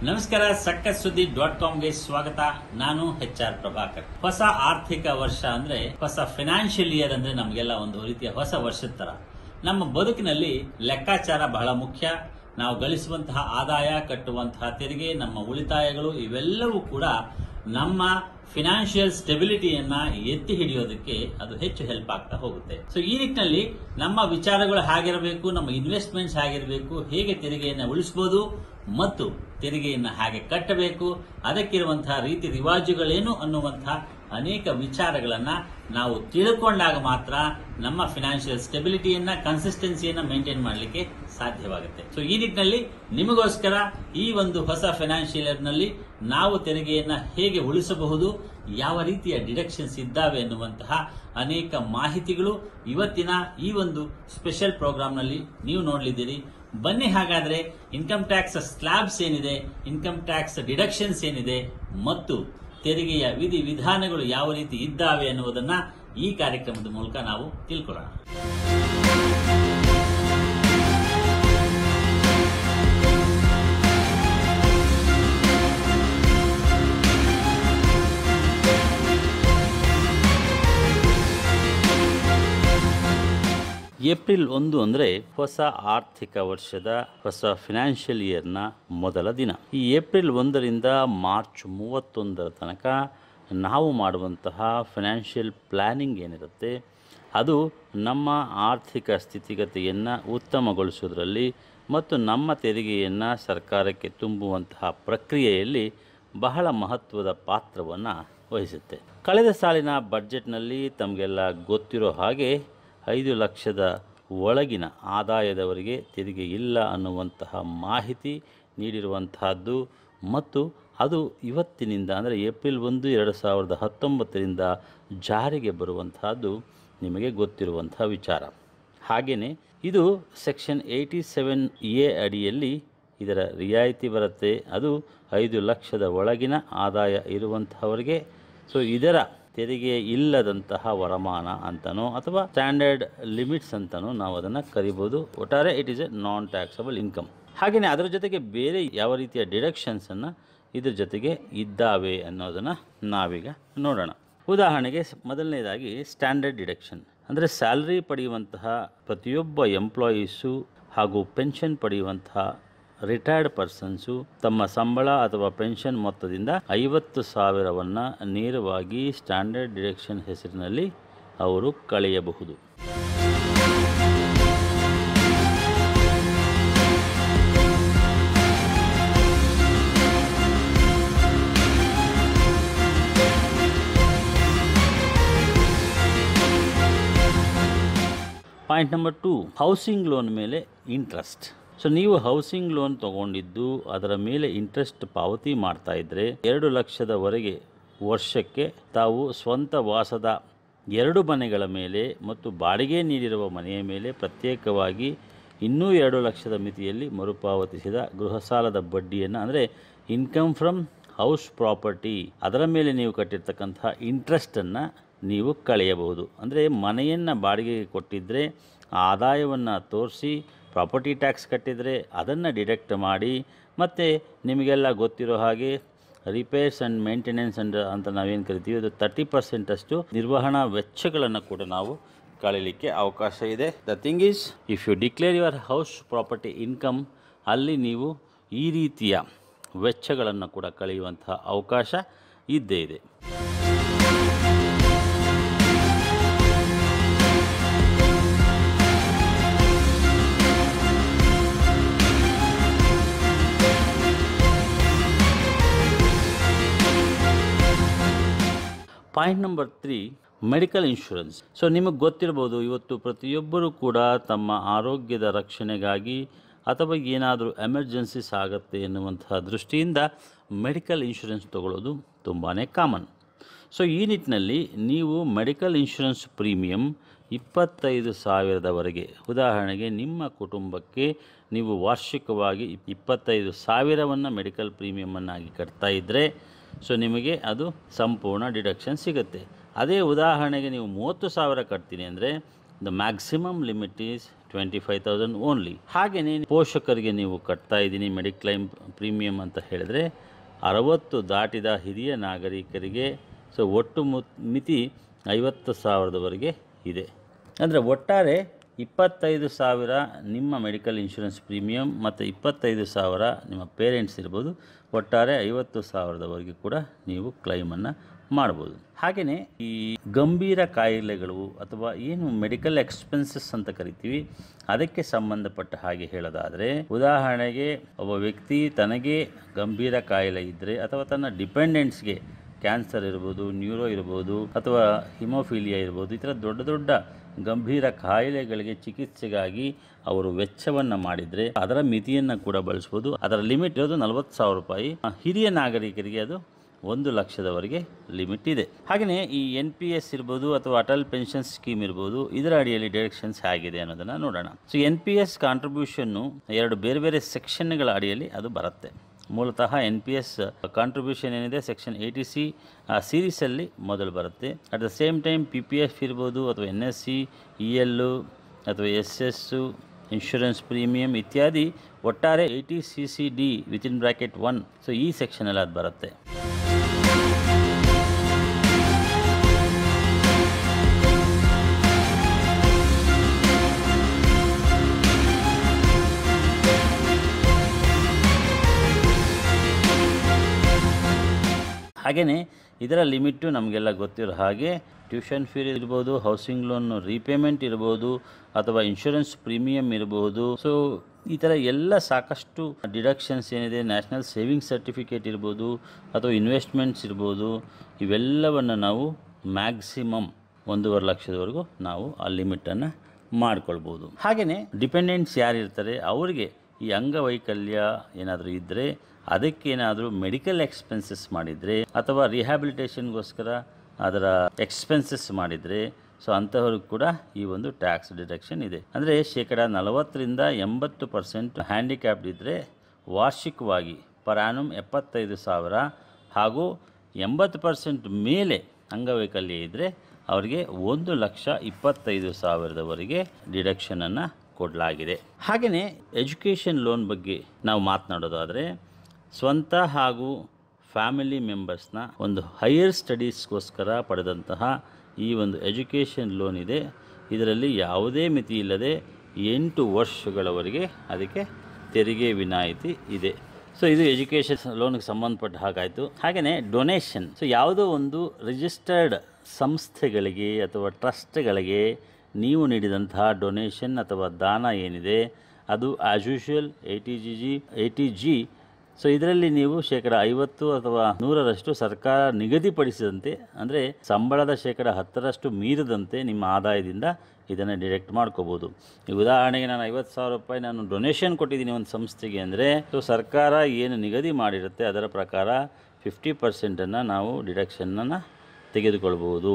ನಮಸ್ಕಾರ. ಸಕ್ಕತ್ ಸುದ್ದಿ .comಗೆ ಸ್ವಾಗತ. ನಾನು HR ಪ್ರಭಾಕರ್. ಹೊಸ ಆರ್ಥಿಕ ವರ್ಷ ಅಂದ್ರೆ ಹೊಸ ಫೈನಾನ್ಷಿಯಲ್ ಇಯರ್ ಅಂದ್ರೆ ನಮಗೆಲ್ಲ ಒಂದು ರೀತಿಯ ಹೊಸ ವರ್ಷದ ತರ. ನಮ್ಮ ಬದುಕಿನಲ್ಲಿ ಲೆಕ್ಕಾಚಾರ ಬಹಳ ಮುಖ್ಯ. ನಾವು ಗಳಿಸುವಂತಹ ಆದಾಯ, ಕಟ್ಟುವಂತಹ ತೆರಿಗೆ, ನಮ್ಮ ಉಳಿತಾಯಗಳು ಇವೆಲ್ಲವೂ ಕೂಡ ನಮ್ಮ ಫಿನಾನ್ಷಿಯಲ್ ಸ್ಟೆಬಿಲಿಟಿಯನ್ನ ಎತ್ತಿ ಹಿಡಿಯೋದಕ್ಕೆ ಅದು ಹೆಚ್ಚು ಹೆಲ್ಪ್ ಆಗ್ತಾ ಹೋಗುತ್ತೆ. ಸೊ ಈ ನಿಟ್ಟಿನಲ್ಲಿ ನಮ್ಮ ವಿಚಾರಗಳು ಹೇಗಿರಬೇಕು, ನಮ್ಮ ಇನ್ವೆಸ್ಟ್ಮೆಂಟ್ಸ್ ಹೇಗಿರಬೇಕು, ಹೇಗೆ ತೆರಿಗೆಯನ್ನು ಉಳಿಸಬಹುದು ಮತ್ತು ತೆರಿಗೆಯನ್ನು ಹೇಗೆ ಕಟ್ಟಬೇಕು, ಅದಕ್ಕಿರುವಂತಹ ರೀತಿ ರಿವಾಜುಗಳೇನು ಅನ್ನುವಂತಹ ಅನೇಕ ವಿಚಾರಗಳನ್ನ ನಾವು ತಿಳ್ಕೊಂಡಾಗ ಮಾತ್ರ ನಮ್ಮ ಫಿನಾನ್ಷಿಯಲ್ ಸ್ಟೆಬಿಲಿಟಿಯನ್ನ, ಕನ್ಸಿಸ್ಟೆನ್ಸಿಯನ್ನ ಮೇಂಟೈನ್ ಮಾಡಲಿಕ್ಕೆ ಸಾಧ್ಯವಾಗುತ್ತೆ. ಸೊ ಈ ನಿಟ್ಟಿನಲ್ಲಿ ನಿಮಗೋಸ್ಕರ ಈ ಒಂದು ಹೊಸ ಫೈನಾನ್ಷಿಯಲ್ ಇಯರ್ ನಲ್ಲಿ ನಾವು ತೆರಿಗೆಯನ್ನ ಹೇಗೆ ಉಳಿಸಬಹುದು, ಯಾವ ರೀತಿಯ ಡಿಡಕ್ಷನ್ಸ್ ಇದ್ದಾವೆ ಎನ್ನುವಂತಹ ಅನೇಕ ಮಾಹಿತಿಗಳು ಇವತ್ತಿನ ಈ ಒಂದು ಸ್ಪೆಷಲ್ ಪ್ರೋಗ್ರಾಮ್ ನಲ್ಲಿ ನೀವು ನೋಡಲಿದ್ದೀರಿ. ಬನ್ನಿ ಹಾಗಾದ್ರೆ ಇನ್ಕಮ್ ಟ್ಯಾಕ್ಸ್ ಸ್ಲ್ಯಾಬ್ಸ್ ಏನಿದೆ, ಇನ್ಕಮ್ ಟ್ಯಾಕ್ಸ್ ಡಿಡಕ್ಷನ್ಸ್ ಏನಿದೆ ಮತ್ತು ತೆರಿಗೆಯ ವಿಧಿ ವಿಧಾನಗಳು ಯಾವ ರೀತಿ ಇದ್ದಾವೆ ಅನ್ನುವುದನ್ನ ಈ ಕಾರ್ಯಕ್ರಮದ ಮೂಲಕ ನಾವು ತಿಳ್ಕೊಳ್ಳೋಣ. ಏಪ್ರಿಲ್ 1 ಅಂದರೆ ಹೊಸ ಆರ್ಥಿಕ ವರ್ಷದ ಹೊಸ ಫಿನಾನ್ಷಿಯಲ್ ಇಯರ್ನ ಮೊದಲ ದಿನ. ಈ ಏಪ್ರಿಲ್ 1ರಿಂದ ಮಾರ್ಚ್ 31 ತನಕ ನಾವು ಮಾಡುವಂತಹ ಫಿನಾನ್ಷಿಯಲ್ ಪ್ಲ್ಯಾನಿಂಗ್ ಏನಿರುತ್ತೆ ಅದು ನಮ್ಮ ಆರ್ಥಿಕ ಸ್ಥಿತಿಗತಿಯನ್ನು ಉತ್ತಮಗೊಳಿಸೋದ್ರಲ್ಲಿ ಮತ್ತು ನಮ್ಮ ತೆರಿಗೆಯನ್ನು ಸರ್ಕಾರಕ್ಕೆ ತುಂಬುವಂತಹ ಪ್ರಕ್ರಿಯೆಯಲ್ಲಿ ಬಹಳ ಮಹತ್ವದ ಪಾತ್ರವನ್ನು ವಹಿಸುತ್ತೆ. ಕಳೆದ ಸಾಲಿನ ಬಡ್ಜೆಟ್ನಲ್ಲಿ ತಮಗೆಲ್ಲ ಗೊತ್ತಿರೋ ಹಾಗೆ 5 ಲಕ್ಷದ ಒಳಗಿನ ಆದಾಯದವರಿಗೆ ತೆರಿಗೆ ಇಲ್ಲ ಅನ್ನುವಂತಹ ಮಾಹಿತಿ ನೀಡಿರುವಂತಹದ್ದು ಮತ್ತು ಅದು ಇವತ್ತಿನಿಂದ ಅಂದರೆ ಏಪ್ರಿಲ್ 1, 2019ರಿಂದ ಜಾರಿಗೆ ಬರುವಂತಹದ್ದು ನಿಮಗೆ ಗೊತ್ತಿರುವಂತಹ ವಿಚಾರ. ಹಾಗೆಯೇ ಇದು ಸೆಕ್ಷನ್ 87A ಅಡಿಯಲ್ಲಿ ಇದರ ರಿಯಾಯಿತಿ ಬರುತ್ತೆ. ಅದು 5 ಲಕ್ಷದ ಒಳಗಿನ ಆದಾಯ ಇರುವಂತಹವರಿಗೆ. ಸೊ ಇದರ ತೆರಿಗೆ ಇಲ್ಲದಂತಹ ವರಮಾನ ಅಂತನೋ ಅಥವಾ ಸ್ಟ್ಯಾಂಡರ್ಡ್ ಲಿಮಿಟ್ಸ್ ಅಂತನೋ ನಾವು ಅದನ್ನು ಕರಿಬೋದು. ಒಟ್ಟಾರೆ it is A non taxable income. ಹಾಗೆಯೇ ಅದರ ಜೊತೆಗೆ ಬೇರೆ ಯಾವ ರೀತಿಯ ಡಿಡಕ್ಷನ್ಸನ್ನು ಇದ್ರ ಜೊತೆಗೆ ಇದ್ದಾವೆ ಅನ್ನೋದನ್ನು ನಾವೀಗ ನೋಡೋಣ. ಉದಾಹರಣೆಗೆ ಮೊದಲನೇದಾಗಿ ಸ್ಟ್ಯಾಂಡರ್ಡ್ ಡಿಡಕ್ಷನ್ ಅಂದರೆ ಸ್ಯಾಲ್ರಿ ಪಡೆಯುವಂತಹ ಪ್ರತಿಯೊಬ್ಬ ಎಂಪ್ಲಾಯೀಸು ಹಾಗೂ ಪೆನ್ಷನ್ ಪಡೆಯುವಂತಹ ರಿಟೈರ್ಡ್ ಪರ್ಸನ್ಸು ತಮ್ಮ ಸಂಬಳ ಅಥವಾ ಪೆನ್ಷನ್ ಮೊತ್ತದಿಂದ 50,000ವನ್ನು ನೇರವಾಗಿ ಸ್ಟ್ಯಾಂಡರ್ಡ್ ಡಿಡಕ್ಷನ್ ಹೆಸರಿನಲ್ಲಿ ಅವರು ಕಳೆಯಬಹುದು. ಪಾಯಿಂಟ್ ನಂಬರ್ 2, ಹೌಸಿಂಗ್ ಲೋನ್ ಮೇಲೆ ಇಂಟ್ರೆಸ್ಟ್. ಸೊ ನೀವು ಹೌಸಿಂಗ್ ಲೋನ್ ತೊಗೊಂಡಿದ್ದು ಅದರ ಮೇಲೆ ಇಂಟ್ರೆಸ್ಟ್ ಪಾವತಿ ಮಾಡ್ತಾ ಇದ್ದರೆ 2 ಲಕ್ಷದವರೆಗೆ ವರ್ಷಕ್ಕೆ ತಾವು ಸ್ವಂತ ವಾಸದ 2 ಮನೆಗಳ ಮೇಲೆ ಮತ್ತು ಬಾಡಿಗೆ ನೀಡಿರುವ ಮನೆಯ ಮೇಲೆ ಪ್ರತ್ಯೇಕವಾಗಿ ಇನ್ನೂ 2 ಲಕ್ಷದ ಮಿತಿಯಲ್ಲಿ ಮರುಪಾವತಿಸಿದ ಗೃಹ ಸಾಲದ ಬಡ್ಡಿಯನ್ನು ಅಂದರೆ ಇನ್ಕಮ್ ಫ್ರಮ್ ಹೌಸ್ ಪ್ರಾಪರ್ಟಿ ಅದರ ಮೇಲೆ ನೀವು ಕಟ್ಟಿರ್ತಕ್ಕಂತಹ ಇಂಟ್ರೆಸ್ಟನ್ನು ನೀವು ಕಳೆಯಬಹುದು. ಅಂದರೆ ಮನೆಯನ್ನು ಬಾಡಿಗೆಗೆ ಕೊಟ್ಟಿದ್ದರೆ ಆದಾಯವನ್ನು ತೋರಿಸಿ ಪ್ರಾಪರ್ಟಿ ಟ್ಯಾಕ್ಸ್ ಕಟ್ಟಿದರೆ ಅದನ್ನು ಡಿಡಕ್ಟ್ ಮಾಡಿ ಮತ್ತು ನಿಮಗೆಲ್ಲ ಗೊತ್ತಿರೋ ಹಾಗೆ ರಿಪೇರ್ಸ್ ಆ್ಯಂಡ್ ಮೇಂಟೆನೆನ್ಸ್ ಅಂತ ನಾವೇನು ಕರಿತೀವಿ ಅದು 30% ನಿರ್ವಹಣಾ ವೆಚ್ಚಗಳನ್ನು ಕೂಡ ನಾವು ಕಳೀಲಿಕ್ಕೆ ಅವಕಾಶ ಇದೆ. The thing is if you declare your house property income ಅಲ್ಲಿ ನೀವು ಈ ರೀತಿಯ ವೆಚ್ಚಗಳನ್ನು ಕೂಡ ಕಳೆಯುವಂತಹ ಅವಕಾಶ ಇದ್ದೇ ಇದೆ. Point number 3, medical insurance. So ನಿಮಗೆ ಗೊತ್ತಿರ್ಬೋದು, ಇವತ್ತು ಪ್ರತಿಯೊಬ್ಬರೂ ಕೂಡ ತಮ್ಮ ಆರೋಗ್ಯದ ರಕ್ಷಣೆಗಾಗಿ ಅಥವಾ ಏನಾದರೂ ಎಮರ್ಜೆನ್ಸೀಸ್ ಆಗುತ್ತೆ ಎನ್ನುವಂತಹ ದೃಷ್ಟಿಯಿಂದ ಮೆಡಿಕಲ್ ಇನ್ಶೂರೆನ್ಸ್ ತಗೊಳ್ಳೋದು ತುಂಬಾ ಕಾಮನ್. ಸೊ ಈ ನಿಟ್ಟಿನಲ್ಲಿ ನೀವು ಮೆಡಿಕಲ್ ಇನ್ಶೂರೆನ್ಸ್ ಪ್ರೀಮಿಯಂ 25,000ದವರೆಗೆ, ಉದಾಹರಣೆಗೆ ನಿಮ್ಮ ಕುಟುಂಬಕ್ಕೆ ನೀವು ವಾರ್ಷಿಕವಾಗಿ 25,000ವನ್ನು ಮೆಡಿಕಲ್ ಪ್ರೀಮಿಯಮನ್ನಾಗಿ ಕಟ್ತಾ ಇದ್ದರೆ ಸೊ ನಿಮಗೆ ಅದು ಸಂಪೂರ್ಣ ಡಿಡಕ್ಷನ್ ಸಿಗುತ್ತೆ. ಅದೇ ಉದಾಹರಣೆಗೆ ನೀವು 30,000 ಕಟ್ತೀನಿ ಅಂದರೆ the maximum limit is 25,000 only. ಹಾಗೆಯೇ ಪೋಷಕರಿಗೆ ನೀವು ಕಟ್ತಾ ಇದ್ದೀನಿ ಮೆಡಿಕ್ಲೈಮ್ ಪ್ರೀಮಿಯಂ ಅಂತ ಹೇಳಿದ್ರೆ 60 ದಾಟಿದ ಹಿರಿಯ ನಾಗರಿಕರಿಗೆ ಒಟ್ಟು ಮಿತಿ 50,000ವರೆಗೆ ಇದೆ. ಅಂದರೆ ಒಟ್ಟಾರೆ 25,000 ನಿಮ್ಮ ಮೆಡಿಕಲ್ ಇನ್ಶೂರೆನ್ಸ್ ಪ್ರೀಮಿಯಂ ಮತ್ತು 25,000 ನಿಮ್ಮ ಪೇರೆಂಟ್ಸ್ ಇರ್ಬೋದು. ಒಟ್ಟಾರೆ 50,000ವರೆಗೆ ಕೂಡ ನೀವು ಕ್ಲೈಮನ್ನು ಮಾಡ್ಬೋದು. ಹಾಗೆಯೇ ಈ ಗಂಭೀರ ಕಾಯಿಲೆಗಳು ಅಥವಾ ಏನು ಮೆಡಿಕಲ್ ಎಕ್ಸ್ಪೆನ್ಸಸ್ ಅಂತ ಕರಿತೀವಿ, ಅದಕ್ಕೆ ಸಂಬಂಧಪಟ್ಟ ಹಾಗೆ ಹೇಳೋದಾದರೆ, ಉದಾಹರಣೆಗೆ ಒಬ್ಬ ವ್ಯಕ್ತಿ ತನಗೆ ಗಂಭೀರ ಕಾಯಿಲೆ ಇದ್ದರೆ ಅಥವಾ ತನ್ನ ಡಿಪೆಂಡೆಂಟ್ಸ್ಗೆ ಕ್ಯಾನ್ಸರ್ ಇರ್ಬೋದು, ನ್ಯೂರೋ ಇರ್ಬೋದು ಅಥವಾ ಹಿಮೋಫೀಲಿಯಾ ಇರ್ಬೋದು, ಈ ಥರ ದೊಡ್ಡ ದೊಡ್ಡ ಗಂಭೀರ ಕಾಯಿಲೆಗಳಿಗೆ ಚಿಕಿತ್ಸೆಗಾಗಿ ಅವರು ವೆಚ್ಚವನ್ನು ಮಾಡಿದರೆ ಅದರ ಮಿತಿಯನ್ನು ಕೂಡ ಬಳಸ್ಬೋದು. ಅದರ ಲಿಮಿಟ್ ಇರೋದು 40,000 ರೂಪಾಯಿ. ಹಿರಿಯ ನಾಗರಿಕರಿಗೆ ಅದು 1,00,000ವರೆಗೆ ಲಿಮಿಟ್ ಇದೆ. ಹಾಗೆಯೇ ಈ NPS ಇರ್ಬೋದು ಅಥವಾ ಅಟಲ್ ಪೆನ್ಷನ್ ಸ್ಕೀಮ್ ಇರ್ಬೋದು, ಇದರ ಅಡಿಯಲ್ಲಿ ಡಿಡಕ್ಷನ್ಸ್ ಹೇಗಿದೆ ಅನ್ನೋದನ್ನು ನೋಡೋಣ. NPS ಕಾಂಟ್ರಿಬ್ಯೂಷನ್ನು 2 ಬೇರೆ ಬೇರೆ ಸೆಕ್ಷನ್ಗಳ ಅಡಿಯಲ್ಲಿ ಅದು ಬರುತ್ತೆ. ಮೂಲತಃ NPS ಕಾಂಟ್ರಿಬ್ಯೂಷನ್ ಏನಿದೆ ಸೆಕ್ಷನ್ 80C ಸೀರೀಸಲ್ಲಿ ಮೊದಲು ಬರುತ್ತೆ. At the same time PPF ಇರ್ಬೋದು ಅಥವಾ NSC, EL ಅಥವಾ SS, ಇನ್ಶೂರೆನ್ಸ್ ಪ್ರೀಮಿಯಂ ಇತ್ಯಾದಿ ಒಟ್ಟಾರೆ 80CCD (1) ಈ ಸೆಕ್ಷನಲ್ಲಿ ಅದು ಬರುತ್ತೆ. ಹಾಗೆಯೇ ಇದರ ಲಿಮಿಟ್ಟು ನಮಗೆಲ್ಲ ಗೊತ್ತಿರೋ ಹಾಗೆ ಟ್ಯೂಷನ್ ಫೀ ಇರ್ಬೋದು, ಹೌಸಿಂಗ್ ಲೋನ್ ರೀಪೇಮೆಂಟ್ ಇರ್ಬೋದು ಅಥವಾ ಇನ್ಶೂರೆನ್ಸ್ ಪ್ರೀಮಿಯಂ ಇರ್ಬೋದು. ಈ ಥರ ಎಲ್ಲ ಸಾಕಷ್ಟು ಡಿಡಕ್ಷನ್ಸ್ ಏನಿದೆ, ನ್ಯಾಷನಲ್ ಸೇವಿಂಗ್ಸ್ ಸರ್ಟಿಫಿಕೇಟ್ ಇರ್ಬೋದು ಅಥವಾ ಇನ್ವೆಸ್ಟ್ಮೆಂಟ್ಸ್ ಇರ್ಬೋದು, ಇವೆಲ್ಲವನ್ನು ನಾವು ಮ್ಯಾಕ್ಸಿಮಮ್ 1,50,000ವರೆಗೂ ನಾವು ಆ ಲಿಮಿಟನ್ನು ಮಾಡ್ಕೊಳ್ಬೋದು. ಹಾಗೆಯೇ ಡಿಪೆಂಡೆಂಟ್ಸ್ ಯಾರಿರ್ತಾರೆ ಅವರಿಗೆ ಈ ಅಂಗವೈಕಲ್ಯ ಏನಾದರೂ ಇದ್ದರೆ ಅದಕ್ಕೇನಾದರೂ ಮೆಡಿಕಲ್ ಎಕ್ಸ್ಪೆನ್ಸಸ್ ಮಾಡಿದರೆ ಅಥವಾ ರಿಹ್ಯಾಬಿಲಿಟೇಷನ್ಗೋಸ್ಕರ ಅದರ ಎಕ್ಸ್ಪೆನ್ಸಸ್ ಮಾಡಿದರೆ ಅಂಥವ್ರಿಗೆ ಕೂಡ ಈ ಒಂದು ಟ್ಯಾಕ್ಸ್ ಡಿಡಕ್ಷನ್ ಇದೆ. ಅಂದರೆ 40% 80% ಹ್ಯಾಂಡಿಕ್ಯಾಪ್ಡ್ ಇದ್ದರೆ ವಾರ್ಷಿಕವಾಗಿ ಪರ್ ಆ್ಯನಮ್ 75,000 ಹಾಗೂ 80% ಮೇಲೆ ಅಂಗವೈಕಲ್ಯ ಇದ್ದರೆ ಅವರಿಗೆ 1,25,000ವರೆಗೆ ಡಿಡಕ್ಷನನ್ನು ಕೊಡಲಾಗಿದೆ. ಹಾಗೆಯೇ ಎಜುಕೇಷನ್ ಲೋನ್ ಬಗ್ಗೆ ನಾವು ಮಾತನಾಡೋದಾದರೆ, ಸ್ವಂತ ಹಾಗೂ ಫ್ಯಾಮಿಲಿ ಮೆಂಬರ್ಸ್ನ ಒಂದು ಹೈಯರ್ ಸ್ಟಡೀಸ್ಗೋಸ್ಕರ ಪಡೆದಂತಹ ಈ ಒಂದು ಎಜುಕೇಷನ್ ಲೋನ್ ಇದೆ. ಇದರಲ್ಲಿ ಯಾವುದೇ ಮಿತಿ ಇಲ್ಲದೆ 8 ವರ್ಷಗಳವರೆಗೆ ಅದಕ್ಕೆ ತೆರಿಗೆ ವಿನಾಯಿತಿ ಇದೆ. ಇದು ಎಜುಕೇಷನ್ ಲೋನ್ಗೆ ಸಂಬಂಧಪಟ್ಟ ಹಾಗಾಯಿತು. ಹಾಗೆಯೇ ಡೊನೇಷನ್, ಯಾವುದೋ ಒಂದು ರಿಜಿಸ್ಟರ್ಡ್ ಸಂಸ್ಥೆಗಳಿಗೆ ಅಥವಾ ಟ್ರಸ್ಟ್ಗಳಿಗೆ ನೀವು ನೀಡಿದಂತಹ ಡೊನೇಷನ್ ಅಥವಾ ದಾನ ಏನಿದೆ ಅದು ಆ್ಯಸ್ ಯೂಶುವಲ್ 80G. ಇದರಲ್ಲಿ ನೀವು 50% ಅಥವಾ 100% ಸರ್ಕಾರ ನಿಗದಿಪಡಿಸಿದಂತೆ, ಅಂದರೆ ಸಂಬಳದ 10% ಮೀರದಂತೆ ನಿಮ್ಮ ಆದಾಯದಿಂದ ಇದನ್ನು ಡಿಡಕ್ಟ್ ಮಾಡ್ಕೋಬೋದು. ಈ ಉದಾಹರಣೆಗೆ ನಾನು 50,000 ರೂಪಾಯಿ ನಾನು ಡೊನೇಷನ್ ಕೊಟ್ಟಿದ್ದೀನಿ ಒಂದು ಸಂಸ್ಥೆಗೆ ಅಂದರೆ, ಸರ್ಕಾರ ಏನು ನಿಗದಿ ಮಾಡಿರುತ್ತೆ ಅದರ ಪ್ರಕಾರ 50% ನಾವು ಡಿಡಕ್ಷನನ್ನು ತೆಗೆದುಕೊಳ್ಬೋದು.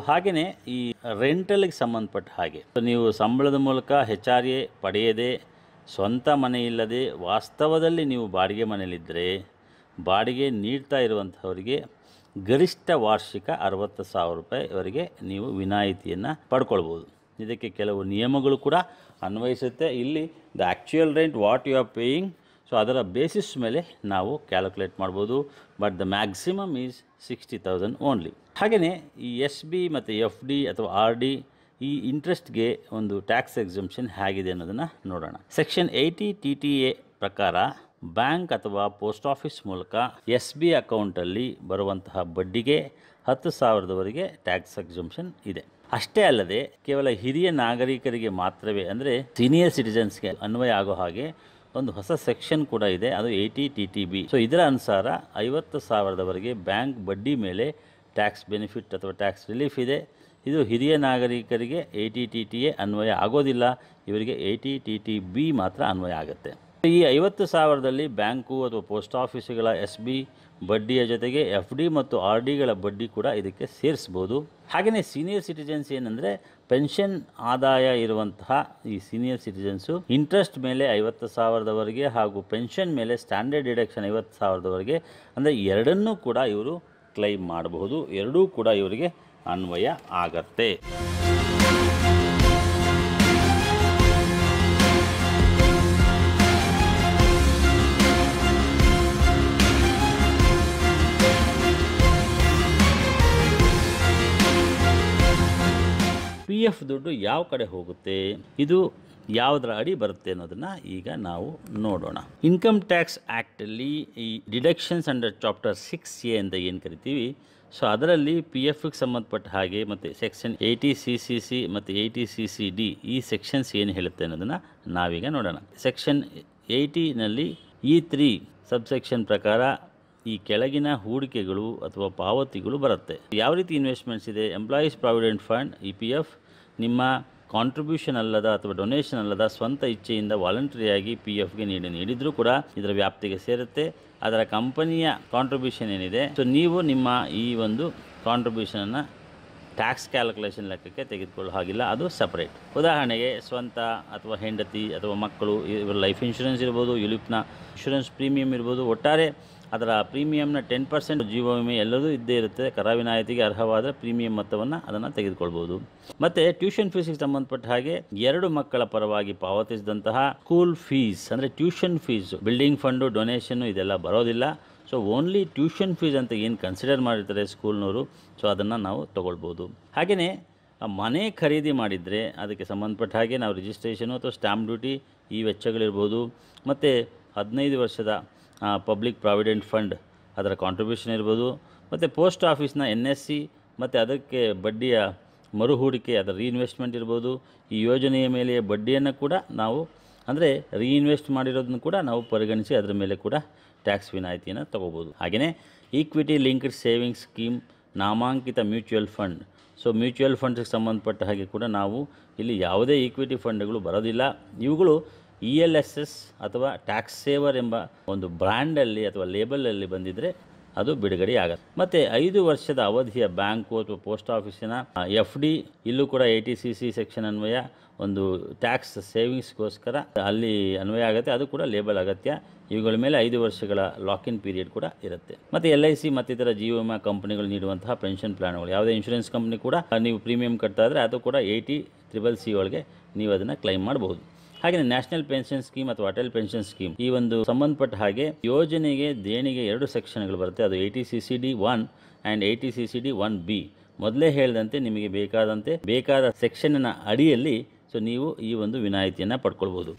ಹಾಗೆಯೇ ಈ ರೆಂಟಲ್ಗೆ ಸಂಬಂಧಪಟ್ಟ ಹಾಗೆ ನೀವು ಸಂಬಳದ ಮೂಲಕ HRA ಪಡೆಯದೆ ಸ್ವಂತ ಮನೆ ಇಲ್ಲದೆ ವಾಸ್ತವದಲ್ಲಿ ನೀವು ಬಾಡಿಗೆ ಮನೆಯಲ್ಲಿದ್ದರೆ ಬಾಡಿಗೆ ನೀಡ್ತಾ ಇರುವಂಥವರಿಗೆ ಗರಿಷ್ಠ ವಾರ್ಷಿಕ 60,000 ರೂಪಾಯಿವರೆಗೆ ನೀವು ವಿನಾಯಿತಿಯನ್ನು ಪಡ್ಕೊಳ್ಬೋದು. ಇದಕ್ಕೆ ಕೆಲವು ನಿಯಮಗಳು ಕೂಡ ಅನ್ವಯಿಸುತ್ತೆ. ಇಲ್ಲಿ the actual rent what you are paying, ಅದರ ಬೇಸಿಸ್ ಮೇಲೆ ನಾವು ಕ್ಯಾಲ್ಕುಲೇಟ್ ಮಾಡ್ಬೋದು. But the maximum is 60,000 only. ಹಾಗೆಯೇ ಈ SB ಮತ್ತು FD ಅಥವಾ RD ಈ ಇಂಟ್ರೆಸ್ಟ್ಗೆ ಒಂದು ಟ್ಯಾಕ್ಸ್ ಎಕ್ಸಂಪ್ಷನ್ ಹೇಗಿದೆ ಅನ್ನೋದನ್ನು ನೋಡೋಣ. ಸೆಕ್ಷನ್ 80 TTA ಪ್ರಕಾರ ಬ್ಯಾಂಕ್ ಅಥವಾ ಪೋಸ್ಟ್ ಆಫೀಸ್ ಮೂಲಕ SB ಅಕೌಂಟಲ್ಲಿ ಬರುವಂತಹ ಬಡ್ಡಿಗೆ 10,000ವರೆಗೆ ಟ್ಯಾಕ್ಸ್ ಎಕ್ಸಂಪ್ಷನ್ ಇದೆ. ಅಷ್ಟೇ ಅಲ್ಲದೆ ಕೇವಲ ಹಿರಿಯ ನಾಗರಿಕರಿಗೆ ಮಾತ್ರವೇ, ಅಂದರೆ ಸೀನಿಯರ್ ಸಿಟಿಜನ್ಸ್ಗೆ ಅನ್ವಯ ಆಗೋ ಹಾಗೆ ಒಂದು ಹೊಸ ಸೆಕ್ಷನ್ ಕೂಡ ಇದೆ, ಅದು 80 TTB. ಇದರ ಅನುಸಾರ 50,000ವರೆಗೆ ಬ್ಯಾಂಕ್ ಬಡ್ಡಿ ಮೇಲೆ ಟ್ಯಾಕ್ಸ್ ಬೆನಿಫಿಟ್ ಅಥವಾ ಟ್ಯಾಕ್ಸ್ ರಿಲೀಫ್ ಇದೆ. ಇದು ಹಿರಿಯ ನಾಗರಿಕರಿಗೆ 80 TTA ಅನ್ವಯ ಆಗೋದಿಲ್ಲ, ಇವರಿಗೆ 80 TTB ಮಾತ್ರ ಅನ್ವಯ ಆಗುತ್ತೆ. ಈ 50,000ದಲ್ಲಿ ಬ್ಯಾಂಕು ಅಥವಾ ಪೋಸ್ಟ್ ಆಫೀಸುಗಳ SB ಬಡ್ಡಿಯ ಜೊತೆಗೆ FD ಮತ್ತು RDಗಳ ಬಡ್ಡಿ ಕೂಡ ಇದಕ್ಕೆ ಸೇರಿಸ್ಬೋದು. ಹಾಗೆಯೇ ಸೀನಿಯರ್ ಸಿಟಿಜನ್ಸ್ ಏನಂದರೆ ಪೆನ್ಷನ್ ಆದಾಯ ಇರುವಂತಹ ಈ ಸೀನಿಯರ್ ಸಿಟಿಜನ್ಸು ಇಂಟ್ರೆಸ್ಟ್ ಮೇಲೆ 50,000ದವರೆಗೆ ಹಾಗೂ ಪೆನ್ಷನ್ ಮೇಲೆ ಸ್ಟ್ಯಾಂಡರ್ಡ್ ಡಿಡಕ್ಷನ್ 50,000ದವರೆಗೆ ಅಂದರೆ ಎರಡನ್ನೂ ಕೂಡ ಇವರು ಕ್ಲೈಮ್ ಮಾಡಬಹುದು. ಎರಡೂ ಕೂಡ ಇವರಿಗೆ ಅನ್ವಯ ಆಗತ್ತೆ. PF ದುಡ್ಡು ಯಾವ ಕಡೆ ಹೋಗುತ್ತೆ, ಇದು ಯಾವುದರ ಅಡಿ ಬರುತ್ತೆ ಅನ್ನೋದನ್ನು ಈಗ ನಾವು ನೋಡೋಣ. ಇನ್ಕಮ್ ಟ್ಯಾಕ್ಸ್ ಆ್ಯಕ್ಟಲ್ಲಿ ಈ ಡಿಡಕ್ಷನ್ಸ್ ಅಂಡರ್ ಚಾಪ್ಟರ್ 6A ಅಂತ ಏನು ಕರಿತೀವಿ, ಸೊ ಅದರಲ್ಲಿ PFಗೆ ಸಂಬಂಧಪಟ್ಟ ಹಾಗೆ ಮತ್ತು ಸೆಕ್ಷನ್ 80CCC ಮತ್ತು 80CCD ಈ ಸೆಕ್ಷನ್ಸ್ ಏನು ಹೇಳುತ್ತೆ ಅನ್ನೋದನ್ನು ನಾವೀಗ ನೋಡೋಣ. ಸೆಕ್ಷನ್ 80ನಲ್ಲಿ E3 ಸಬ್ಸೆಕ್ಷನ್ ಪ್ರಕಾರ ಈ ಕೆಳಗಿನ ಹೂಡಿಕೆಗಳು ಅಥವಾ ಪಾವತಿಗಳು ಬರುತ್ತೆ. ಯಾವ ರೀತಿ ಇನ್ವೆಸ್ಟ್ಮೆಂಟ್ಸ್ ಇದೆ? ಎಂಪ್ಲಾಯೀಸ್ ಪ್ರಾವಿಡೆಂಟ್ ಫಂಡ್ EPF ನಿಮ್ಮ ಕಾಂಟ್ರಿಬ್ಯೂಷನ್ ಅಲ್ಲದ ಅಥವಾ ಡೊನೇಷನ್ ಅಲ್ಲದ ಸ್ವಂತ ಇಚ್ಛೆಯಿಂದ ವಾಲಂಟರಿಯಾಗಿ PFಗೆ ನೀಡಿದರೂ ಕೂಡ ಇದರ ವ್ಯಾಪ್ತಿಗೆ ಸೇರುತ್ತೆ. ಅದರ ಕಂಪನಿಯ ಕಾಂಟ್ರಿಬ್ಯೂಷನ್ ಏನಿದೆ, ಸೊ ನೀವು ನಿಮ್ಮ ಈ ಒಂದು ಕಾಂಟ್ರಿಬ್ಯೂಷನನ್ನು ಟ್ಯಾಕ್ಸ್ ಕ್ಯಾಲ್ಕುಲೇಷನ್ ಲೆಕ್ಕಕ್ಕೆ ತೆಗೆದುಕೊಳ್ಳೋ ಹಾಗಿಲ್ಲ, ಅದು ಸಪ್ರೇಟ್. ಉದಾಹರಣೆಗೆ ಸ್ವಂತ ಅಥವಾ ಹೆಂಡತಿ ಅಥವಾ ಮಕ್ಕಳು ಇವರ ಲೈಫ್ ಇನ್ಶೂರೆನ್ಸ್ ಇರ್ಬೋದು, ಯುಲಿಪ್ನ ಇನ್ಶೂರೆನ್ಸ್ ಪ್ರೀಮಿಯಂ ಇರ್ಬೋದು, ಒಟ್ಟಾರೆ ಅದರ ಪ್ರೀಮಿಯಂನ 10% ಜೀವ ವಿಮೆ ಎಲ್ಲದೂ ಇದ್ದೇ ಇರುತ್ತೆ. ಕರ ವಿನಾಯಿತಿಗೆ ಅರ್ಹವಾದ ಪ್ರೀಮಿಯಂ ಮೊತ್ತವನ್ನು ಅದನ್ನು ತೆಗೆದುಕೊಳ್ಬೋದು. ಮತ್ತು ಟ್ಯೂಷನ್ ಫೀಸಿಗೆ ಸಂಬಂಧಪಟ್ಟ ಹಾಗೆ 2 ಮಕ್ಕಳ ಪರವಾಗಿ ಪಾವತಿಸಿದಂತಹ ಸ್ಕೂಲ್ ಫೀಸ್ ಅಂದರೆ tuition fees, building fund, donation ಇದೆಲ್ಲ ಬರೋದಿಲ್ಲ. ಸೊ ಓನ್ಲಿ ಟ್ಯೂಷನ್ ಫೀಸ್ ಅಂತ ಏನು ಕನ್ಸಿಡರ್ ಮಾಡಿರ್ತಾರೆ ಸ್ಕೂಲ್ನವರು, ಸೊ ಅದನ್ನು ನಾವು ತೊಗೊಳ್ಬೋದು. ಹಾಗೆಯೇ ಮನೆ ಖರೀದಿ ಮಾಡಿದರೆ ಅದಕ್ಕೆ ಸಂಬಂಧಪಟ್ಟ ಹಾಗೆ ನಾವು ರಿಜಿಸ್ಟ್ರೇಷನು ಅಥವಾ ಸ್ಟ್ಯಾಂಪ್ ಡ್ಯೂಟಿ ಈ ವೆಚ್ಚಗಳಿರ್ಬೋದು. ಮತ್ತು 15 ವರ್ಷದ ಪಬ್ಲಿಕ್ ಪ್ರಾವಿಡೆಂಟ್ ಫಂಡ್ ಅದರ ಕಾಂಟ್ರಿಬ್ಯೂಷನ್ ಇರ್ಬೋದು. ಮತ್ತು ಪೋಸ್ಟ್ ಆಫೀಸ್ನ NSC ಮತ್ತು ಅದಕ್ಕೆ ಬಡ್ಡಿಯ ಮರು ಹೂಡಿಕೆ ಅದರ ರೀಇನ್ವೆಸ್ಟ್ಮೆಂಟ್ ಇರ್ಬೋದು. ಈ ಯೋಜನೆಯ ಮೇಲೆ ಬಡ್ಡಿಯನ್ನು ಕೂಡ ನಾವು ಅಂದರೆ ರೀಇನ್ವೆಸ್ಟ್ ಮಾಡಿರೋದನ್ನು ಕೂಡ ನಾವು ಪರಿಗಣಿಸಿ ಅದರ ಮೇಲೆ ಕೂಡ ಟ್ಯಾಕ್ಸ್ ವಿನಾಯಿತಿಯನ್ನು ತಗೋಬೋದು. ಹಾಗೆಯೇ ಈಕ್ವಿಟಿ ಲಿಂಕ್ಡ್ ಸೇವಿಂಗ್ಸ್ ಸ್ಕೀಮ್, ನಾಮಾಂಕಿತ ಮ್ಯೂಚುವಲ್ ಫಂಡ್. ಸೊ ಮ್ಯೂಚುವಲ್ ಫಂಡ್ಸ್ಗೆ ಸಂಬಂಧಪಟ್ಟ ಹಾಗೆ ಕೂಡ ನಾವು ಇಲ್ಲಿ ಯಾವುದೇ ಈಕ್ವಿಟಿ ಫಂಡ್ಗಳು ಬರೋದಿಲ್ಲ. ಇವುಗಳು ELSS ಅಥವಾ ಟ್ಯಾಕ್ಸ್ ಸೇವರ್ ಎಂಬ ಒಂದು ಬ್ರ್ಯಾಂಡಲ್ಲಿ ಅಥವಾ ಲೇಬಲಲ್ಲಿ ಬಂದಿದ್ದರೆ ಅದು ಬಿಡುಗಡೆ ಆಗುತ್ತೆ. ಮತ್ತು 5 ವರ್ಷದ ಅವಧಿಯ ಬ್ಯಾಂಕು ಅಥವಾ ಪೋಸ್ಟ್ ಆಫೀಸಿನ FD ಇಲ್ಲೂ ಕೂಡ 80CC ಸೆಕ್ಷನ್ ಅನ್ವಯ ಒಂದು ಟ್ಯಾಕ್ಸ್ ಸೇವಿಂಗ್ಸ್ಗೋಸ್ಕರ ಅಲ್ಲಿ ಅನ್ವಯ ಆಗುತ್ತೆ, ಅದು ಕೂಡ ಲೇಬಲ್ ಅಗತ್ಯ. ಇವುಗಳ ಮೇಲೆ 5 ವರ್ಷಗಳ ಲಾಕಿನ್ ಪೀರಿಯಡ್ ಕೂಡ ಇರುತ್ತೆ. ಮತ್ತು LIC ಮತ್ತಿತರ ಜೀವ ವಿಮಾ ಕಂಪನಿಗಳು ನೀಡುವಂತಹ ಪೆನ್ಷನ್ ಪ್ಲಾನ್ಗಳು, ಯಾವುದೇ ಇನ್ಶೂರೆನ್ಸ್ ಕಂಪ್ನಿ ಕೂಡ ನೀವು ಪ್ರೀಮಿಯಂ ಕಟ್ತಾ ಇದ್ದರೆ ಅದು ಕೂಡ 80CCC ಒಳಗೆ ನೀವು ಅದನ್ನು ಕ್ಲೈಮ್ ಮಾಡಬಹುದು. ಹಾಗೆ ನ್ಯಾಷನಲ್ ಪೆನ್ಷನ್ ಸ್ಕೀಮ್ ಅಥವಾ ಅಟಲ್ ಪೆನ್ಷನ್ ಸ್ಕೀಮ್ ಈ ಒಂದು ಸಂಬಂಧಪಟ್ಟ ಹಾಗೆ ಯೋಜನೆಗೆ ದೇಣಿಗೆ 2 ಸೆಕ್ಷನ್ಗಳು ಬರುತ್ತೆ. ಅದು 80CCD 1 ಆ್ಯಂಡ್ 80CCD 1B. ಮೊದಲೇ ಹೇಳಿದಂತೆ ನಿಮಗೆ ಬೇಕಾದ ಸೆಕ್ಷನ್ನ ಅಡಿಯಲ್ಲಿ ಸೊ ನೀವು ಈ ಒಂದು ವಿನಾಯಿತಿಯನ್ನು ಪಡ್ಕೊಳ್ಬೋದು.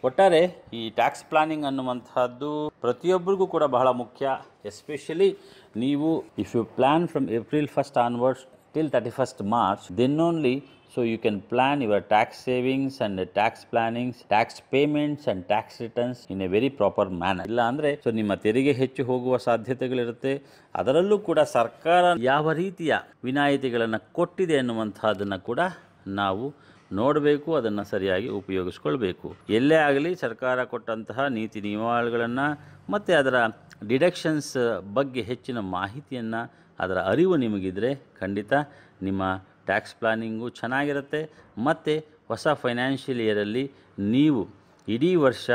ಒಟ್ಟಾರೆ ಈ ಟ್ಯಾಕ್ಸ್ ಪ್ಲಾನಿಂಗ್ ಅನ್ನುವಂಥದ್ದು ಪ್ರತಿಯೊಬ್ಬರಿಗೂ ಕೂಡ ಬಹಳ ಮುಖ್ಯ. ಎಸ್ಪೆಷಲಿ ನೀವು if you plan from April 1st onwards till 31st March, then only so you can plan your tax savings and tax plannings, tax payments and tax returns in a very proper manner. ಇಲ್ಲ ಅಂದರೆ so ನಿಮ್ಮ ತೆರಿಗೆ ಹೆಚ್ಚು ಹೋಗುವ ಸಾಧ್ಯತೆಗಳಿರುತ್ತೆ. ಅದರಲ್ಲೂ ಕೂಡ ಸರ್ಕಾರ ಯಾವ ರೀತಿಯ ವಿನಾಯಿತಿಗಳನ್ನು ಕೊಟ್ಟಿದೆ ಅನ್ನುವಂಥದ್ದನ್ನು ಕೂಡ ನಾವು ನೋಡಬೇಕು, ಅದನ್ನು ಸರಿಯಾಗಿ ಉಪಯೋಗಿಸ್ಕೊಳ್ಬೇಕು. ಎಲ್ಲೇ ಆಗಲಿ ಸರ್ಕಾರ ಕೊಟ್ಟಂತಹ ನೀತಿ ನಿಯಮಾವಳಿಗಳನ್ನು ಮತ್ತು ಅದರ ಡಿಡಕ್ಷನ್ಸ್ ಬಗ್ಗೆ ಹೆಚ್ಚಿನ ಮಾಹಿತಿಯನ್ನು, ಅದರ ಅರಿವು ನಿಮಗಿದ್ರೆ ಖಂಡಿತ ನಿಮ್ಮ ಟ್ಯಾಕ್ಸ್ ಪ್ಲಾನಿಂಗು ಚೆನ್ನಾಗಿರುತ್ತೆ. ಮತ್ತು ಹೊಸ ಫೈನಾನ್ಷಿಯಲ್ ಇಯರಲ್ಲಿ ನೀವು ಇಡೀ ವರ್ಷ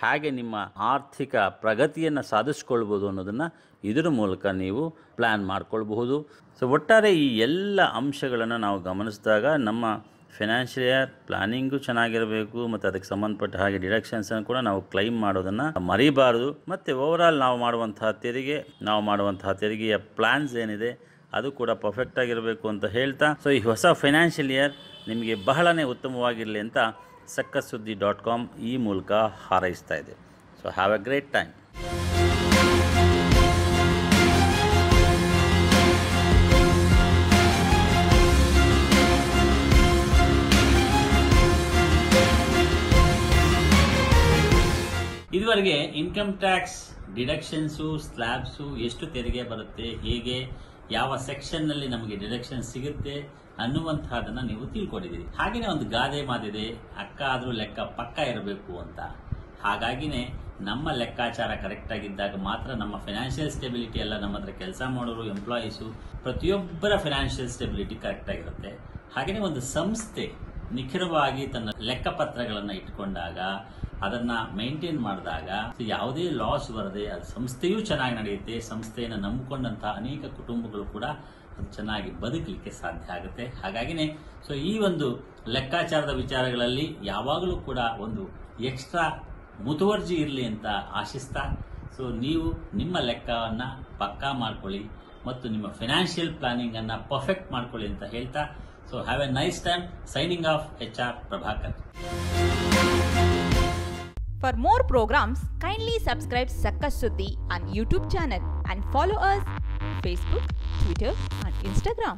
ಹೇಗೆ ನಿಮ್ಮ ಆರ್ಥಿಕ ಪ್ರಗತಿಯನ್ನು ಸಾಧಿಸ್ಕೊಳ್ಬೋದು ಅನ್ನೋದನ್ನು ಇದರ ಮೂಲಕ ನೀವು ಪ್ಲ್ಯಾನ್ ಮಾಡ್ಕೊಳ್ಬಹುದು. ಸೊ ಒಟ್ಟಾರೆ ಈ ಎಲ್ಲ ಅಂಶಗಳನ್ನು ನಾವು ಗಮನಿಸಿದಾಗ ನಮ್ಮ ಫೈನಾನ್ಷಿಯಲ್ ಇಯರ್ ಪ್ಲಾನಿಂಗು ಚೆನ್ನಾಗಿರಬೇಕು ಮತ್ತು ಅದಕ್ಕೆ ಸಂಬಂಧಪಟ್ಟ ಹಾಗೆ ಡಿಡಕ್ಷನ್ಸನ್ನು ಕೂಡ ನಾವು ಕ್ಲೈಮ್ ಮಾಡೋದನ್ನು ಮರಿಬಾರ್ದು. ಮತ್ತು ಓವರಾಲ್ ನಾವು ಮಾಡುವಂತಹ ತೆರಿಗೆಯ ಪ್ಲ್ಯಾನ್ಸ್ ಏನಿದೆ ಅದು ಕೂಡ ಪರ್ಫೆಕ್ಟ್ ಆಗಿರಬೇಕು ಅಂತ ಹೇಳ್ತಾ, ಸೊ ಈ ಹೊಸ ಫೈನಾನ್ಷಿಯಲ್ ಇಯರ್ ನಿಮಗೆ ಬಹಳನೇ ಉತ್ತಮವಾಗಿರಲಿ ಅಂತ ಸಕ್ಕಸುದ್ದಿ.com ಈ ಮೂಲಕ ಹಾರೈಸ್ತಾ ಇದೆ. So have a great time. ಡಿಸೆಂಬರ್ಗೆ ಇನ್ಕಮ್ ಟ್ಯಾಕ್ಸ್ ಡಿಡಕ್ಷನ್ಸು, ಸ್ಲ್ಯಾಬ್ಸು, ಎಷ್ಟು ತೆರಿಗೆ ಬರುತ್ತೆ, ಹೇಗೆ ಯಾವ ಸೆಕ್ಷನ್ ನಲ್ಲಿ ನಮಗೆ ಡಿಡಕ್ಷನ್ ಸಿಗುತ್ತೆ ಅನ್ನುವಂತಹದನ್ನ ನೀವು ತಿಳ್ಕೊಂಡಿದ್ದೀರಿ. ಹಾಗೇನೆ ಒಂದು ಗಾದೆ ಮಾತಿದೆ, ಅಕ್ಕ ಆದ್ರೂ ಲೆಕ್ಕ ಪಕ್ಕ ಇರಬೇಕು ಅಂತ. ಹಾಗಾಗಿನೇ ನಮ್ಮ ಲೆಕ್ಕಾಚಾರ ಕರೆಕ್ಟ್ ಆಗಿದ್ದಾಗ ಮಾತ್ರ ನಮ್ಮ ಫೈನಾನ್ಷಿಯಲ್ ಸ್ಟೆಬಿಲಿಟಿ ಎಲ್ಲ ನಮ್ಮ ಹತ್ರ ಕೆಲಸ ಮಾಡೋರು, ಎಂಪ್ಲಾಯೀಸು, ಪ್ರತಿಯೊಬ್ಬರ ಫೈನಾನ್ಷಿಯಲ್ ಸ್ಟೆಬಿಲಿಟಿ ಕರೆಕ್ಟ್ ಆಗಿರುತ್ತೆ. ಹಾಗೆಯೇ ಒಂದು ಸಂಸ್ಥೆ ನಿಖರವಾಗಿ ತನ್ನ ಲೆಕ್ಕಪತ್ರಗಳನ್ನು ಇಟ್ಕೊಂಡಾಗ, ಅದನ್ನ ಮೇಂಟೈನ್ ಮಾಡಿದಾಗ ಯಾವುದೇ ಲಾಸ್ ಬರದೆ ಅದು ಸಂಸ್ಥೆಯೂ ಚೆನ್ನಾಗಿ ನಡೆಯುತ್ತೆ. ಸಂಸ್ಥೆಯನ್ನು ನಂಬಿಕೊಂಡಂತಹ ಅನೇಕ ಕುಟುಂಬಗಳು ಕೂಡ ಅದು ಚೆನ್ನಾಗಿ ಬದುಕಲಿಕ್ಕೆ ಸಾಧ್ಯ ಆಗುತ್ತೆ. ಹಾಗಾಗಿನೇ ಈ ಒಂದು ಲೆಕ್ಕಾಚಾರದ ವಿಚಾರಗಳಲ್ಲಿ ಯಾವಾಗಲೂ ಕೂಡ ಒಂದು ಎಕ್ಸ್ಟ್ರಾ ಮುತುವರ್ಜಿ ಇರಲಿ ಅಂತ ಆಶಿಸ್ತಾ, ನೀವು ನಿಮ್ಮ ಲೆಕ್ಕವನ್ನು ಪಕ್ಕಾ ಮಾಡ್ಕೊಳ್ಳಿ ಮತ್ತು ನಿಮ್ಮ ಫೈನಾನ್ಷಿಯಲ್ ಪ್ಲಾನಿಂಗ್ ಅನ್ನ ಪರ್ಫೆಕ್ಟ್ ಮಾಡ್ಕೊಳ್ಳಿ ಅಂತ ಹೇಳ್ತಾ, have A nice time. Signing off HR Prabhakar. For more programs, kindly subscribe Sakkas Sudhi on YouTube channel and follow us Facebook, Twitter and Instagram.